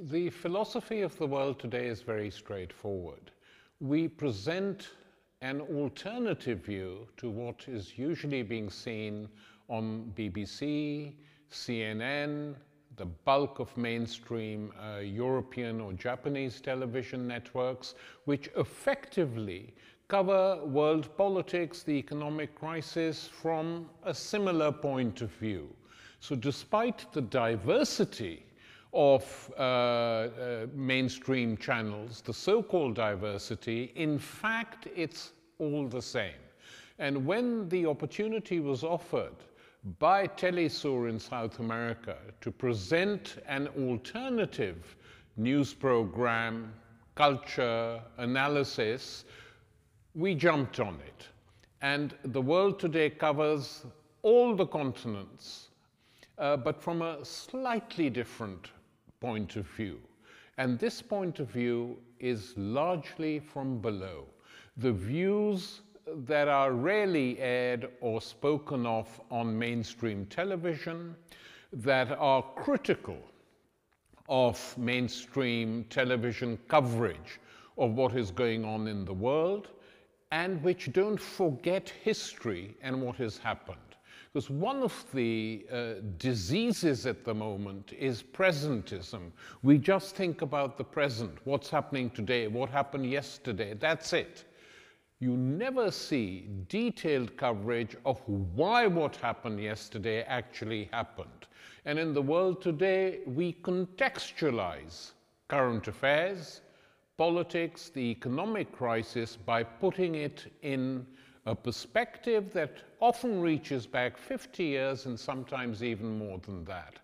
The philosophy of the world today is very straightforward. We present an alternative view to what is usually being seen on BBC, CNN, the bulk of mainstream European or Japanese television networks, which effectively cover world politics, the economic crisis from a similar point of view. So despite the diversity of mainstream channels, the so-called diversity, in fact, it's all the same. And when the opportunity was offered by Telesur in South America to present an alternative news program, culture, analysis, we jumped on it. And the world today covers all the continents, but from a slightly different point of view. And this point of view is largely from below. The views that are rarely aired or spoken of on mainstream television, that are critical of mainstream television coverage of what is going on in the world, and which don't forget history and what has happened. Because one of the diseases at the moment is presentism. We just think about the present, what's happening today, what happened yesterday, that's it. You never see detailed coverage of why what happened yesterday actually happened. And in the world today, we contextualize current affairs, politics, the economic crisis by putting it in a perspective that often reaches back 50 years and sometimes even more than that.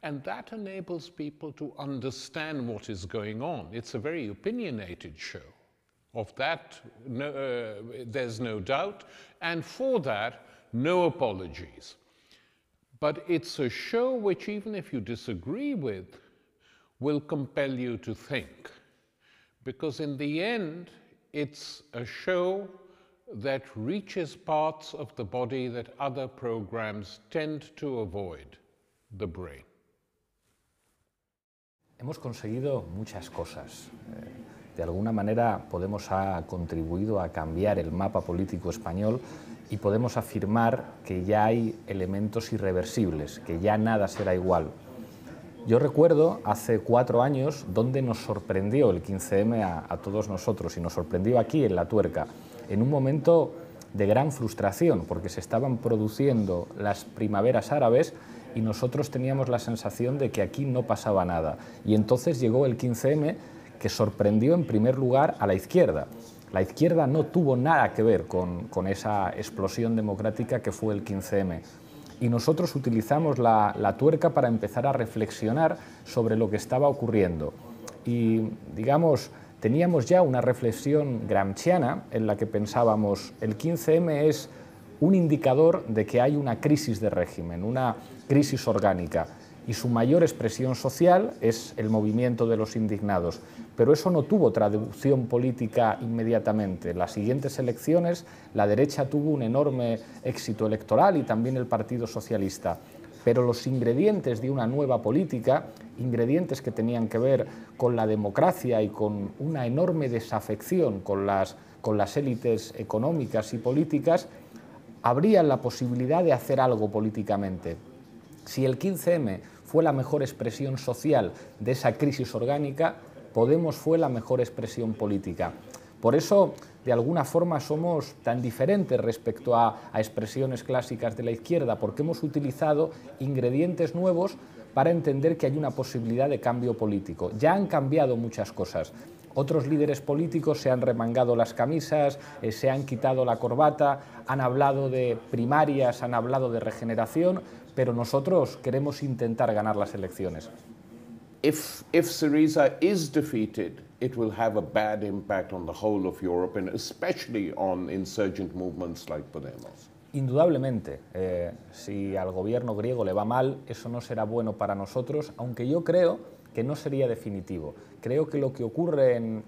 And that enables people to understand what is going on. It's a very opinionated show. Of that, there's no doubt. And for that, no apologies. But it's a show which, even if you disagree with, will compel you to think. Because in the end, it's a show that reaches parts of the body that other programs tend to avoid, the brain. Hemos conseguido muchas cosas. De alguna manera Podemos ha contribuido a cambiar el mapa político español y podemos afirmar que ya hay elementos irreversibles, que ya nada será igual. Yo recuerdo hace 4 años donde nos sorprendió el 15M a todos nosotros, y nos sorprendió aquí en La Tuerca, en un momento de gran frustración, porque se estaban produciendo las primaveras árabes y nosotros teníamos la sensación de que aquí no pasaba nada. Y entonces llegó el 15M, que sorprendió en primer lugar a la izquierda. La izquierda no tuvo nada que ver con esa explosión democrática que fue el 15M. Y nosotros utilizamos la tuerca para empezar a reflexionar sobre lo que estaba ocurriendo. Y, digamos, teníamos ya una reflexión gramsciana en la que pensábamos: el 15M es un indicador de que hay una crisis de régimen, una crisis orgánica, y su mayor expresión social es el movimiento de los indignados. Pero eso no tuvo traducción política inmediatamente. En las siguientes elecciones la derecha tuvo un enorme éxito electoral y también el Partido Socialista. Pero los ingredientes de una nueva política, ingredientes que tenían que ver con la democracia y con una enorme desafección con las élites económicas y políticas, abrían la posibilidad de hacer algo políticamente. Si el 15M fue la mejor expresión social de esa crisis orgánica, Podemos fue la mejor expresión política. Por eso, de alguna forma, somos tan diferentes respecto a expresiones clásicas de la izquierda, porque hemos utilizado ingredientes nuevos para entender que hay una posibilidad de cambio político. Ya han cambiado muchas cosas. Otros líderes políticos se han remangado las camisas, se han quitado la corbata, han hablado de primarias, han hablado de regeneración, pero nosotros queremos intentar ganar las elecciones. If Syriza is defeated, it will have a bad impact on the whole of Europe, and especially on insurgent movements like Podemos. Indudablemente, si al gobierno griego le va mal, eso no será bueno para nosotros, aunque yo creo que no sería definitivo. Creo que lo que ocurre en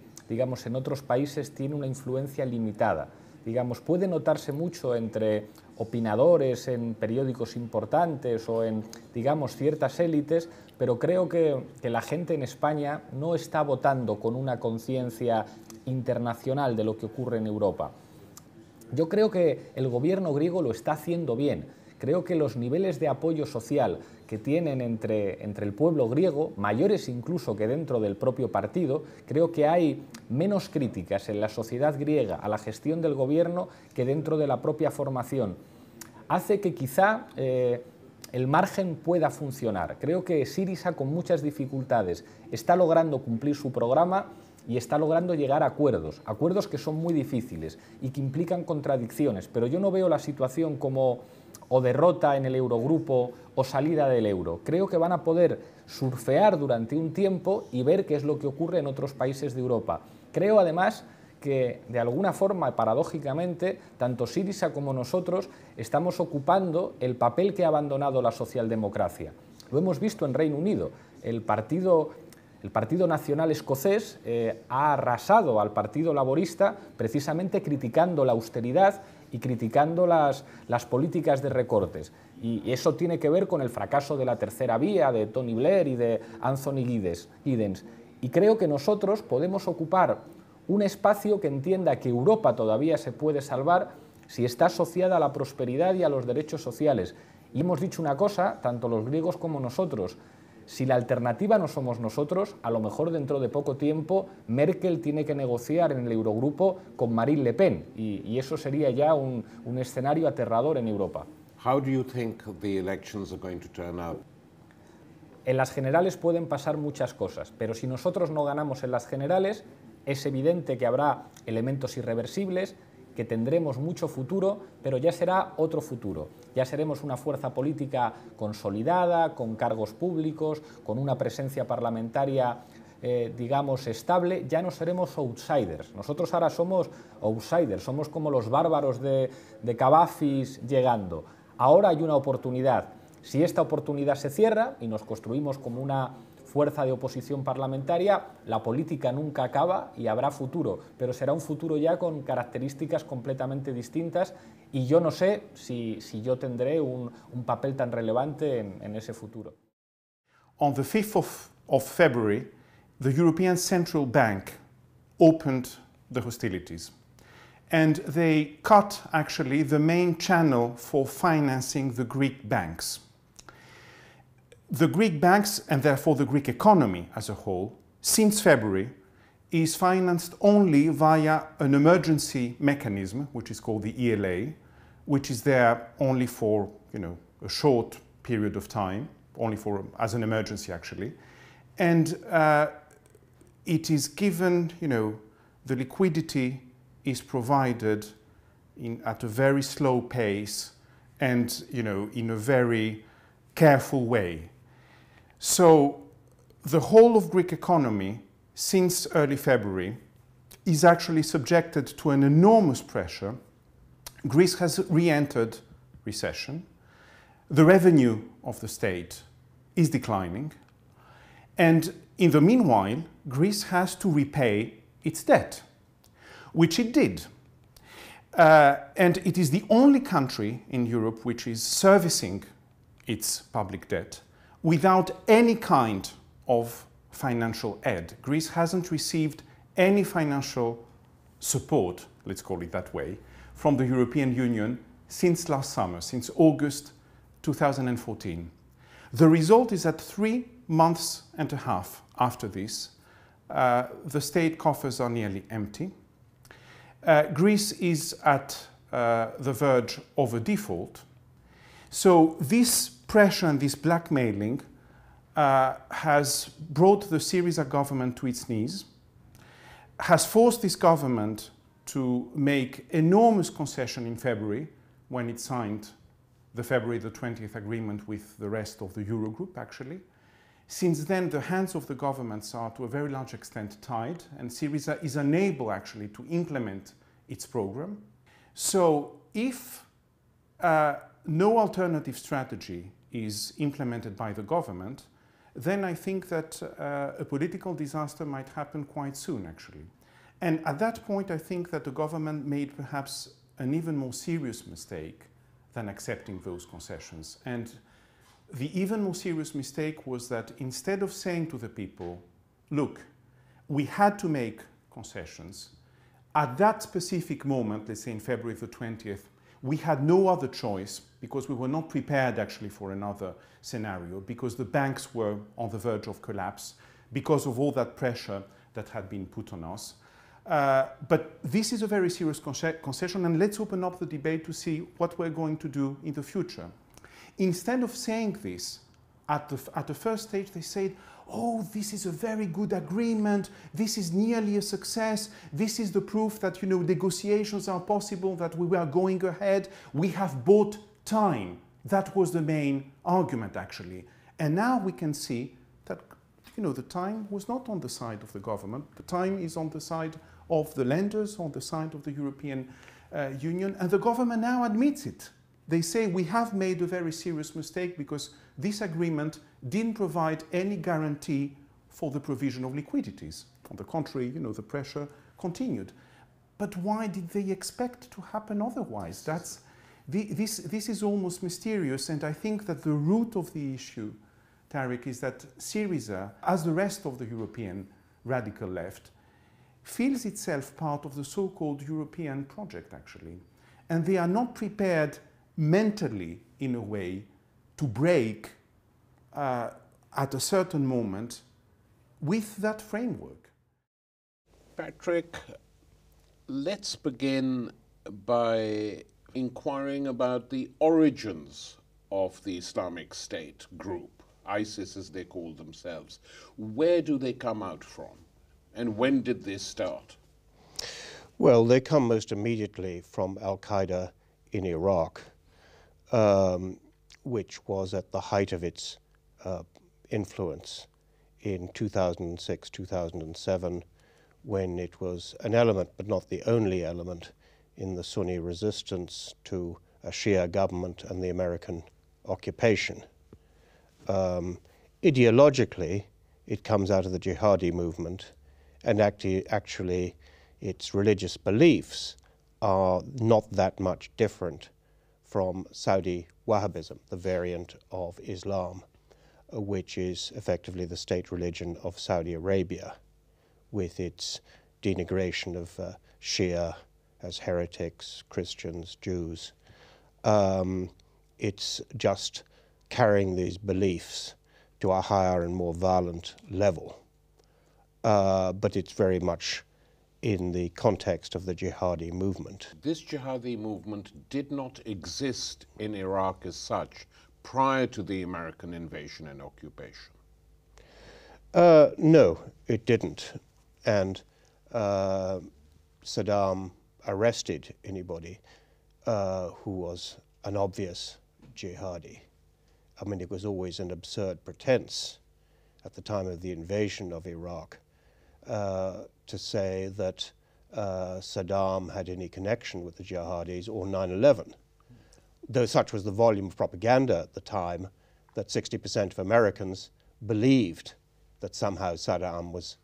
otros países tiene una influencia limitada. Digamos, puede notarse mucho entre opinadores en periódicos importantes o en, digamos, ciertas élites, pero creo que la gente en España no está votando con una conciencia internacional de lo que ocurre en Europa. Yo creo que el gobierno griego lo está haciendo bien. Creo que los niveles de apoyo social que tienen entre el pueblo griego, mayores incluso que dentro del propio partido, creo que hay menos críticas en la sociedad griega a la gestión del gobierno que dentro de la propia formación. Hace que quizá el margen pueda funcionar. Creo que Syriza, con muchas dificultades, está logrando cumplir su programa y está logrando llegar a acuerdos que son muy difíciles y que implican contradicciones, pero yo no veo la situación como o derrota en el Eurogrupo o salida del euro. Creo que van a poder surfear durante un tiempo y ver qué es lo que ocurre en otros países de Europa. Creo además que de alguna forma, paradójicamente, tanto Syriza como nosotros estamos ocupando el papel que ha abandonado la socialdemocracia. Lo hemos visto en Reino Unido. El Partido Nacional Escocés ha arrasado al Partido Laborista precisamente criticando la austeridad y criticando las políticas de recortes. Y eso tiene que ver con el fracaso de la tercera vía, de Tony Blair y de Anthony Giddens. Y creo que nosotros podemos ocupar un espacio que entienda que Europa todavía se puede salvar si está asociada a la prosperidad y a los derechos sociales. Y hemos dicho una cosa, tanto los griegos como nosotros: si la alternativa no somos nosotros, a lo mejor dentro de poco tiempo Merkel tiene que negociar en el Eurogrupo con Marine Le Pen y eso sería ya un escenario aterrador en Europa. How do you think the elections are going to turn out? En las generales pueden pasar muchas cosas, pero si nosotros no ganamos en las generales, es evidente que habrá elementos irreversibles, que tendremos mucho futuro, pero ya será otro futuro. Ya seremos una fuerza política consolidada, con cargos públicos, con una presencia parlamentaria, digamos, estable. Ya no seremos outsiders. Nosotros ahora somos outsiders, somos como los bárbaros de Cavafis llegando. Ahora hay una oportunidad. Si esta oportunidad se cierra y nos construimos como una fuerza de oposición parlamentaria, la política nunca acaba y habrá futuro, pero será un futuro ya con características completamente distintas y yo no sé si yo tendré un papel tan relevante en ese futuro. On the 5th of February, the European Central Bank opened the hostilities, and they cut actually the main channel for financing the Greek banks. The Greek banks, and therefore the Greek economy as a whole, since February, is financed only via an emergency mechanism, which is called the ELA, which is there only for, a short period of time, only as an emergency actually. And it is given, the liquidity is provided at a very slow pace and, in a very careful way. So the whole of Greek economy since early February is actually subjected to an enormous pressure. Greece has re-entered recession. The revenue of the state is declining. And in the meanwhile, Greece has to repay its debt, which it did. And it is the only country in Europe which is servicing its public debt without any kind of financial aid. Greece hasn't received any financial support, let's call it that way, from the European Union since last summer, since August 2014. The result is that 3 months and a half after this, the state coffers are nearly empty. Greece is at the verge of a default. So this pressure and this blackmailing has brought the Syriza government to its knees, has forced this government to make enormous concession in February when it signed the February the 20th agreement with the rest of the Eurogroup, actually. Since then, the hands of the governments are to a very large extent tied, and Syriza is unable actually to implement its program. So if no alternative strategy is implemented by the government, then I think that a political disaster might happen quite soon, actually. And at that point, I think that the government made perhaps an even more serious mistake than accepting those concessions. And the even more serious mistake was that instead of saying to the people, look, we had to make concessions, at that specific moment, let's say in February the 20th, we had no other choice because we were not prepared actually for another scenario, because the banks were on the verge of collapse, because of all that pressure that had been put on us. But this is a very serious concession, and let's open up the debate to see what we're going to do in the future. Instead of saying this, at the first stage they said, oh, this is a very good agreement, this is nearly a success, this is the proof that, you know, negotiations are possible, that we were going ahead, we have bought time. That was the main argument, actually. And now we can see that, you know, the time was not on the side of the government, the time is on the side of the lenders, on the side of the European Union, and the government now admits it. They say we have made a very serious mistake because this agreement didn't provide any guarantee for the provision of liquidities. On the contrary, you know, the pressure continued. But why did they expect to happen otherwise? This is almost mysterious, and I think that the root of the issue, Tariq, is that Syriza, as the rest of the European radical left, feels itself part of the so-called European project, actually. And they are not prepared mentally, in a way, to break at a certain moment with that framework. Patrick, let's begin by inquiring about the origins of the Islamic State group, ISIS as they call themselves. Where do they come out from, and when did this start? Well, they come most immediately from Al-Qaeda in Iraq, which was at the height of its influence in 2006, 2007, when it was an element, but not the only element, in the Sunni resistance to a Shia government and the American occupation. Ideologically, it comes out of the jihadi movement, and actually its religious beliefs are not that much different from Saudi Wahhabism, the variant of Islam, which is effectively the state religion of Saudi Arabia, with its denigration of Shia as heretics, Christians, Jews. It's just carrying these beliefs to a higher and more violent level. But it's very much in the context of the jihadi movement. This jihadi movement did not exist in Iraq as such prior to the American invasion and occupation. No, it didn't. And Saddam arrested anybody who was an obvious jihadi. I mean, it was always an absurd pretense at the time of the invasion of Iraq to say that Saddam had any connection with the jihadis or 9/11, though such was the volume of propaganda at the time that 60% of Americans believed that somehow Saddam was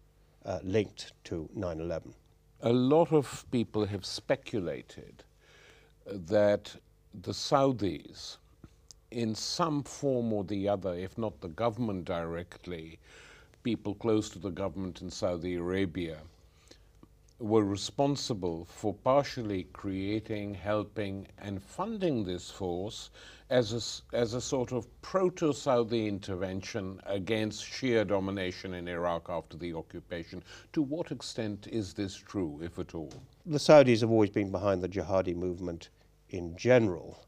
linked to 9/11. A lot of people have speculated that the Saudis, in some form or the other, if not the government directly, people close to the government in Saudi Arabia, were responsible for partially creating, helping, and funding this force as a sort of proto-Saudi intervention against Shia domination in Iraq after the occupation. To what extent is this true, if at all? The Saudis have always been behind the jihadi movement in general,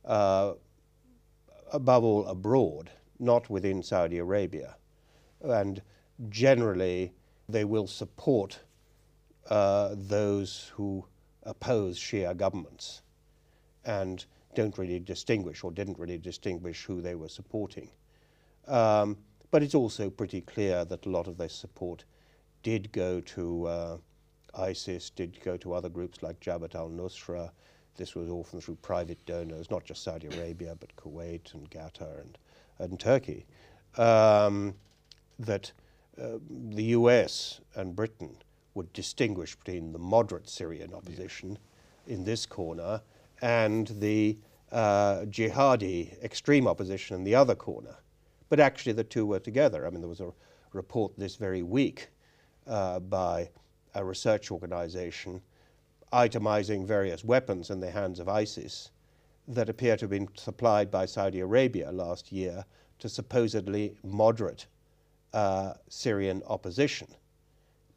above all abroad, not within Saudi Arabia. And generally, they will support those who oppose Shia governments and don't really distinguish, or didn't really distinguish, who they were supporting. But it's also pretty clear that a lot of their support did go to ISIS, did go to other groups like Jabhat al-Nusra. This was often through private donors, not just Saudi Arabia, but Kuwait and Qatar and Turkey. That the US and Britain would distinguish between the moderate Syrian opposition in this corner and the jihadi extreme opposition in the other corner. But actually the two were together. I mean, there was a report this very week by a research organization itemizing various weapons in the hands of ISIS that appear to have been supplied by Saudi Arabia last year to supposedly moderate Syrian opposition,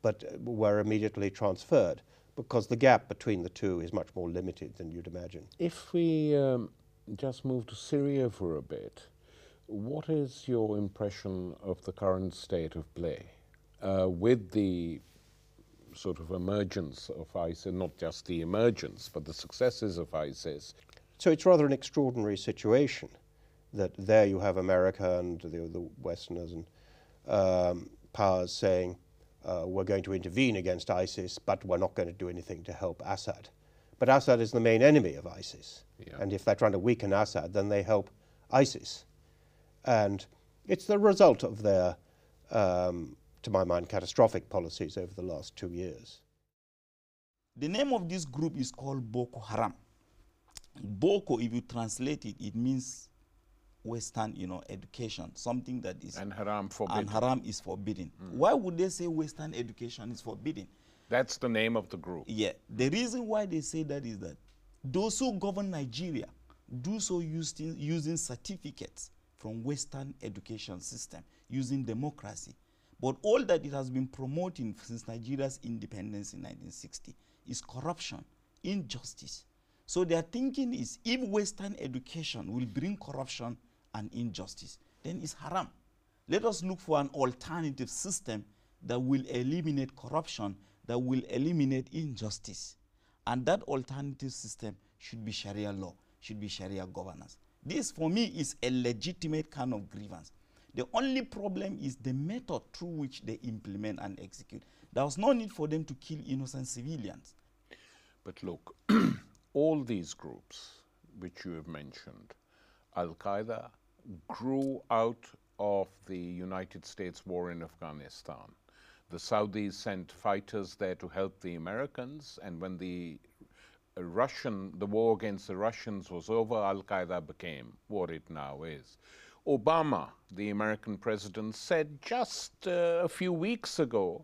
but were immediately transferred because the gap between the two is much more limited than you'd imagine. If we just move to Syria for a bit, what is your impression of the current state of play with the sort of emergence of ISIS, not just the emergence, but the successes of ISIS? So it's rather an extraordinary situation that there you have America and the Westerners and powers saying, we're going to intervene against ISIS, but we're not going to do anything to help Assad. But Assad is the main enemy of ISIS. Yeah. And if they're trying to weaken Assad, then they help ISIS. And it's the result of their, to my mind, catastrophic policies over the last 2 years. The name of this group is called Boko Haram. Boko, if you translate it, it means Western, education, something that is... And haram forbidden. And haram is forbidden. Why would they say Western education is forbidden? That's the name of the group. Yeah. The reason why they say that is that those who govern Nigeria do so using certificates from Western education system, using democracy. But all that it has been promoting since Nigeria's independence in 1960 is corruption, injustice. So their thinking is, if Western education will bring corruption and injustice, then it's haram. Let us look for an alternative system that will eliminate corruption, that will eliminate injustice. And that alternative system should be Sharia law, should be Sharia governance. This, for me, is a legitimate kind of grievance. The only problem is the method through which they implement and execute. There was no need for them to kill innocent civilians. But look, all these groups which you have mentioned, Al-Qaeda grew out of the United States war in Afghanistan. The Saudis sent fighters there to help the Americans, and when the war against the Russians was over, Al-Qaeda became what it now is. Obama, the American president, said just a few weeks ago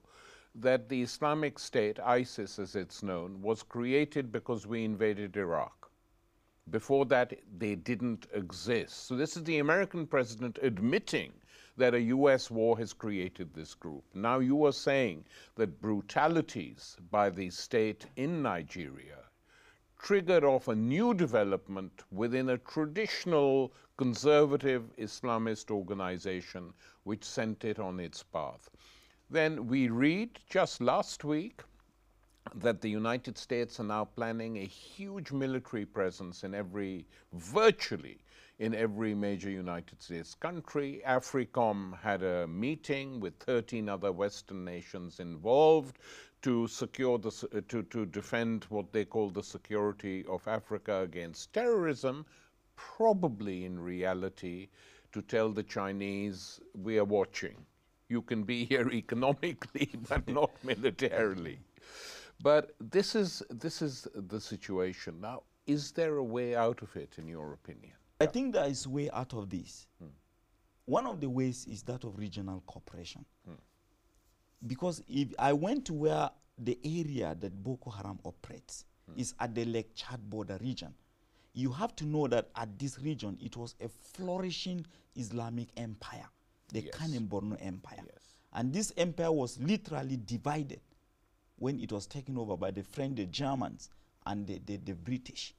that the Islamic State, ISIS as it's known, was created because we invaded Iraq. Before that, they didn't exist. So this is the American president admitting that a US war has created this group. Now you are saying that brutalities by the state in Nigeria triggered off a new development within a traditional conservative Islamist organization which sent it on its path. Then we read just last week that the United States are now planning a huge military presence in virtually in every major United States country. AFRICOM had a meeting with 13 other Western nations involved to secure to defend what they call the security of Africa against terrorism, probably in reality to tell the Chinese, we are watching. You can be here economically, but not militarily. But this is the situation. Now, is there a way out of it, in your opinion? I think there is a way out of this. One of the ways is that of regional cooperation. Because if I went to where the area that Boko Haram operates is at the Lake Chad border region, you have to know that at this region, it was a flourishing Islamic empire, the Kanem Borno Empire. And this empire was literally divided when it was taken over by the French, the Germans, and the British.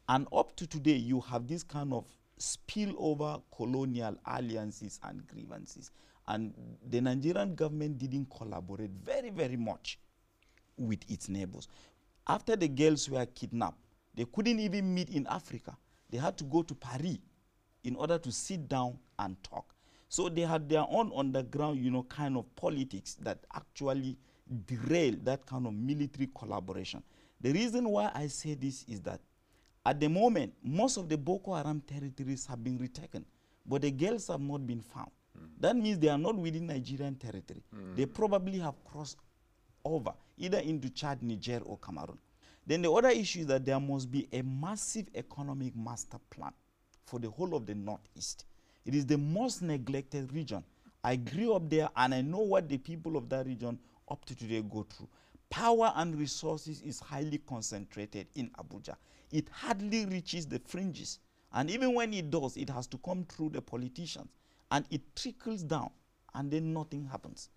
And up to today, you have this kind of spillover colonial alliances and grievances. And the Nigerian government didn't collaborate very, very much with its neighbors. After the girls were kidnapped, they couldn't even meet in Africa. They had to go to Paris in order to sit down and talk. So they had their own underground, kind of politics that actually derailed that kind of military collaboration. The reason why I say this is that at the moment, most of the Boko Haram territories have been retaken, but the girls have not been found. That means they are not within Nigerian territory. They probably have crossed over, either into Chad, Niger, or Cameroon. Then the other issue is that there must be a massive economic master plan for the whole of the Northeast. It is the most neglected region. I grew up there and I know what the people of that region up to today go through. Power and resources is highly concentrated in Abuja. It hardly reaches the fringes. And even when it does, it has to come through the politicians. And it trickles down and then nothing happens.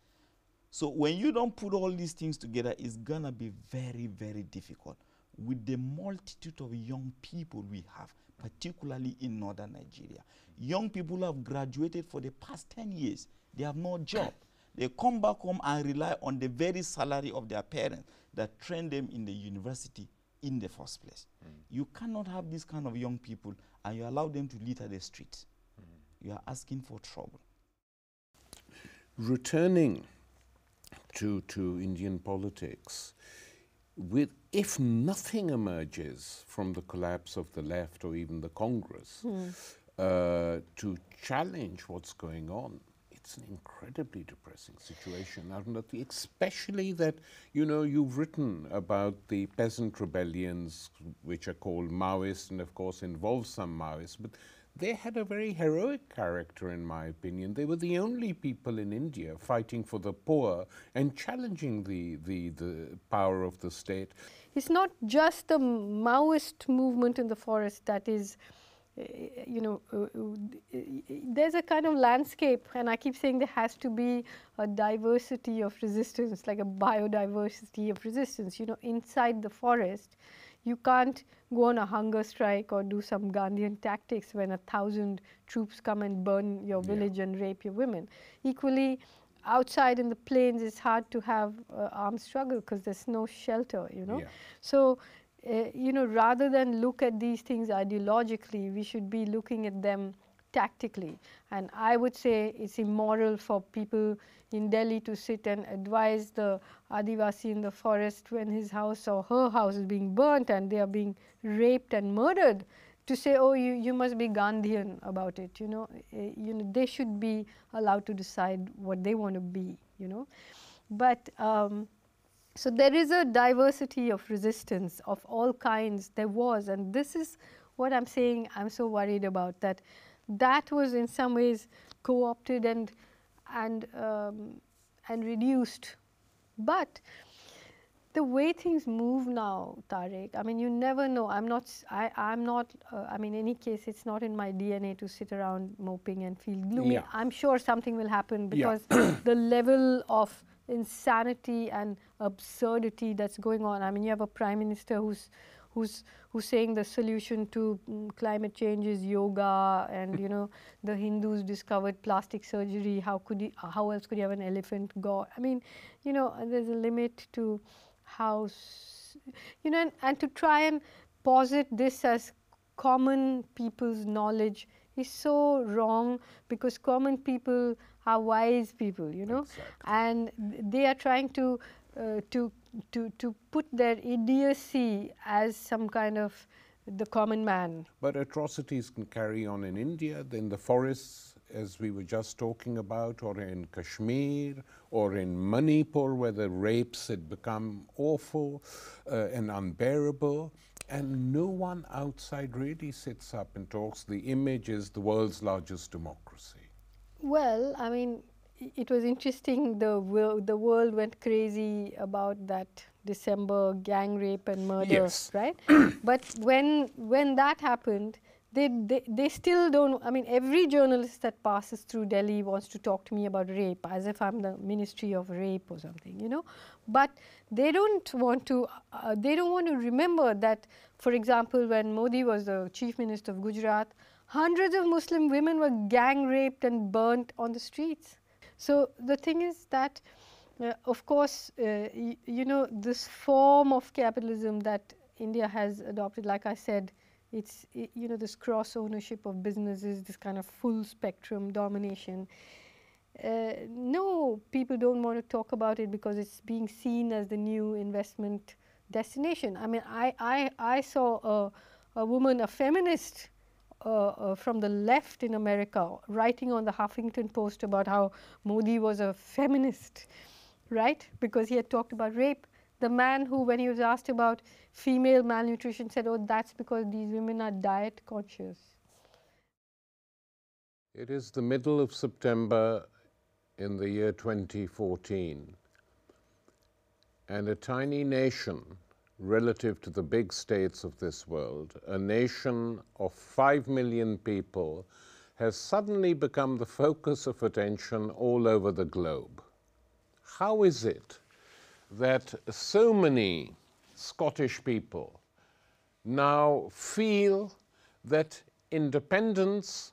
So when you don't put all these things together, it's gonna be very, very difficult. With the multitude of young people we have, particularly in northern Nigeria. Young people who have graduated for the past 10 years. They have no job. They come back home and rely on the very salary of their parents that trained them in the university in the first place. You cannot have this kind of young people and you allow them to litter the streets. You are asking for trouble. Returning to Indian politics, if nothing emerges from the collapse of the left or even the Congress to challenge what's going on, it's an incredibly depressing situation, especially that, you know, you've written about the peasant rebellions, which are called Maoist and of course involve some Maoists, but they had a very heroic character, in my opinion. They were the only people in India fighting for the poor and challenging the power of the state. It's not just the Maoist movement in the forest that is, there's a kind of landscape, and I keep saying there has to be a diversity of resistance, like a biodiversity of resistance. You know, inside the forest, you can't go on a hunger strike or do some Gandhian tactics when 1,000 troops come and burn your village and rape your women. Equally, outside in the plains, it's hard to have armed struggle because there's no shelter, you know. So, rather than look at these things ideologically, we should be looking at them tactically. And I would say it's immoral for people in Delhi to sit and advise the Adivasi in the forest when his house or her house is being burnt and they are being raped and murdered, to say, oh, you must be Gandhian about it, they should be allowed to decide what they want to be, But so there is a diversity of resistance of all kinds. There was, and this is what I'm saying I'm so worried about, that was in some ways co-opted and reduced. But the way things move now, Tariq, I mean, you never know. I'm not, in any case, it's not in my DNA to sit around moping and feel gloomy. I'm sure something will happen because the level of insanity and absurdity that's going on. I mean, you have a prime minister who's saying the solution to climate change is yoga, and the Hindus discovered plastic surgery. How else could you have an elephant god? I mean, there's a limit to how, and to try and posit this as common people's knowledge is so wrong, because common people are wise people, Exactly. and they are trying to put their idiocy as some kind of the common man. But atrocities can carry on in India, in the forests, as we were just talking about, or in Kashmir, or in Manipur, where the rapes had become awful and unbearable. And no one outside really sits up and talks. The image is the world's largest democracy. Well, I mean, it was interesting, the world went crazy about that December gang rape and murder, right? But when that happened, they still don't, I mean, every journalist that passes through Delhi wants to talk to me about rape, as if I'm the Ministry of Rape or something, But they don't want to remember that, for example, when Modi was the Chief Minister of Gujarat, hundreds of Muslim women were gang raped and burnt on the streets. So the thing is that, of course, this form of capitalism that India has adopted, like I said, it's, this cross ownership of businesses, this kind of full spectrum domination. No, people don't want to talk about it because it's being seen as the new investment destination. I mean, I saw a woman, a feminist from the left in America, writing on the Huffington Post about how Modi was a feminist, right? Because he had talked about rape. The man who, when he was asked about female malnutrition, said, oh, that's because these women are diet conscious. It is the middle of September in the year 2014, and a tiny nation relative to the big states of this world, a nation of 5 million people, has suddenly become the focus of attention all over the globe. How is it that so many Scottish people now feel that independence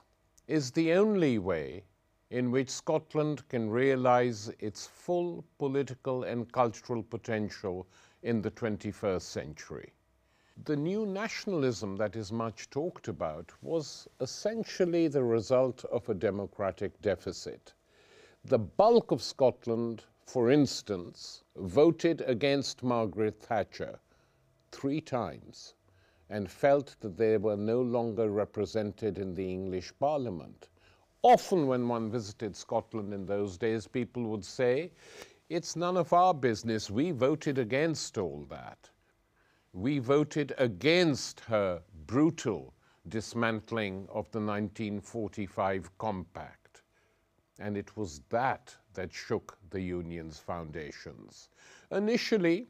is the only way in which Scotland can realize its full political and cultural potential in the 21st century? The new nationalism that is much talked about was essentially the result of a democratic deficit. The bulk of Scotland, for instance, voted against Margaret Thatcher 3 times and felt that they were no longer represented in the English Parliament. Often when one visited Scotland in those days, people would say, it's none of our business, we voted against all that. We voted against her brutal dismantling of the 1945 Compact. And it was that that shook the Union's foundations. Initially,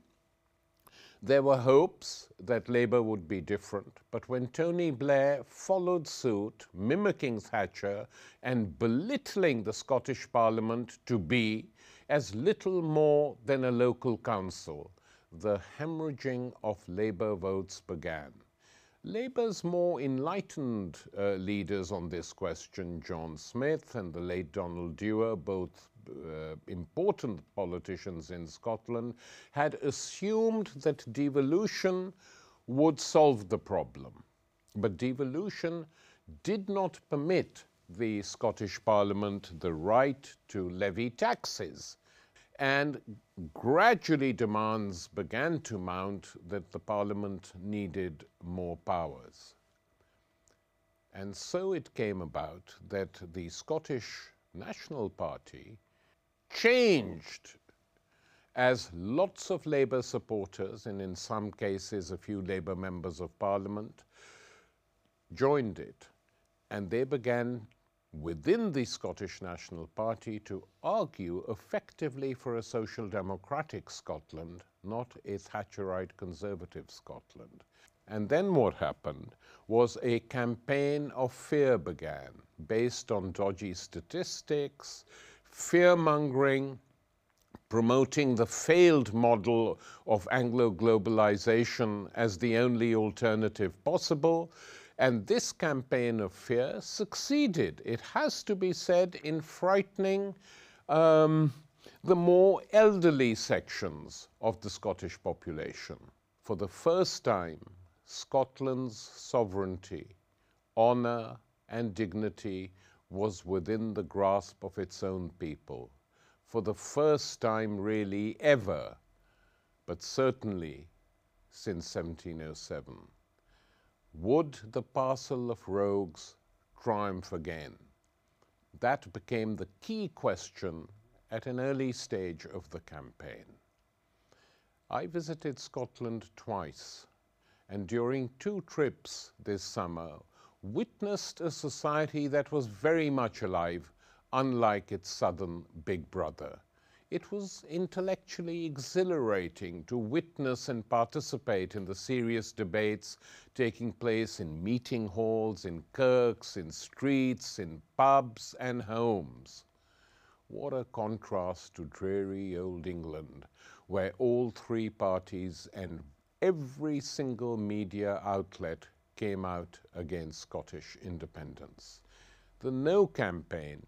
there were hopes that Labour would be different, but when Tony Blair followed suit, mimicking Thatcher and belittling the Scottish Parliament to be as little more than a local council, the hemorrhaging of Labour votes began. Labour's more enlightened leaders on this question, John Smith and the late Donald Dewar, both important politicians in Scotland, had assumed that devolution would solve the problem. But devolution did not permit the Scottish Parliament the right to levy taxes. And gradually demands began to mount that the Parliament needed more powers. And so it came about that the Scottish National Party changed as lots of Labour supporters, and in some cases a few Labour members of Parliament, joined it. And they began within the Scottish National Party to argue effectively for a social democratic Scotland, not a Thatcherite conservative Scotland. And then what happened was a campaign of fear began, based on dodgy statistics, fear-mongering, promoting the failed model of Anglo-globalization as the only alternative possible. And this campaign of fear succeeded, it has to be said, in frightening the more elderly sections of the Scottish population. For the first time, Scotland's sovereignty, honour and dignity was within the grasp of its own people. For the first time really ever, but certainly since 1707. Would the parcel of rogues triumph again? That became the key question at an early stage of the campaign. I visited Scotland twice, and during 2 trips this summer, witnessed a society that was very much alive, unlike its southern big brother. It was intellectually exhilarating to witness and participate in the serious debates taking place in meeting halls, in kirks, in streets, in pubs and homes. What a contrast to dreary old England, where all 3 parties and every single media outlet came out against Scottish independence. The No campaign,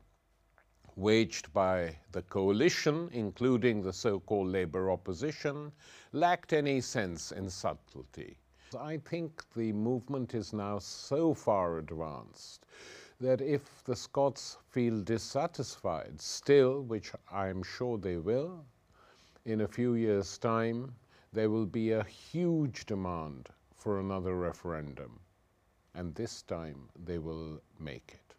waged by the coalition, including the so-called Labour opposition, lacked any sense and subtlety. I think the movement is now so far advanced that if the Scots feel dissatisfied still, which I'm sure they will, in a few years' time, there will be a huge demand for another referendum, and this time they will make it.